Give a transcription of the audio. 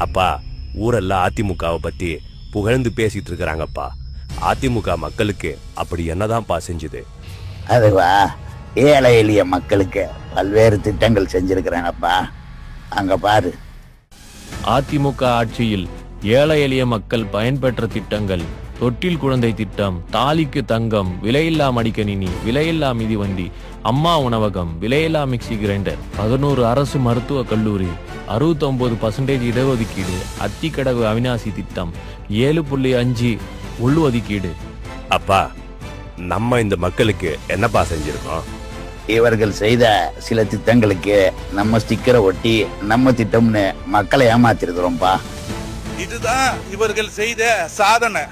அப்பா, ஊரெல்லாம் அதிமுகவை பத்தி புகழ்ந்து பேசிட்டு இருக்கிறாங்கப்பா. அதிமுக மக்களுக்கு அப்படி என்னதான்ப்பா செஞ்சுது? அதுவா, ஏழை எளிய மக்களுக்கு பல்வேறு திட்டங்கள் செஞ்சிருக்கிறேனப்பா. அங்க பாரு. அதிமுக ஆட்சியில் ஏழை எளிய மக்கள் பயன்பெற்ற திட்டங்கள்: தொட்டில் குழந்தை திட்டம், தாலிக்கு தங்கம், விலையில்லா மடிக்கணினி, விலையில்லா மிதிவண்டி, அம்மா உணவகம், விலையில்லா மிக்சி கிரைண்டர், 11 அரசு மருத்துவக் கல்லூரி, 69% இடஒதுக்கீடு, அத்திக்கடவு அவிநாசி திட்டம், 7.5 உள்ஒதுக்கீடு. அப்பா, நம்ம இந்த மக்களுக்கு என்னப்பா செஞ்சிருக்கோம்? இவர்கள் செய்த சில திட்டங்களுக்கு நம்ம ஸ்டிக்கரை ஒட்டி நம்ம திட்டம்னு மக்களை ஏமாத்திருக்கிறோம்ப்பா. இதுதான் இவர்கள் செய்த சாதனை.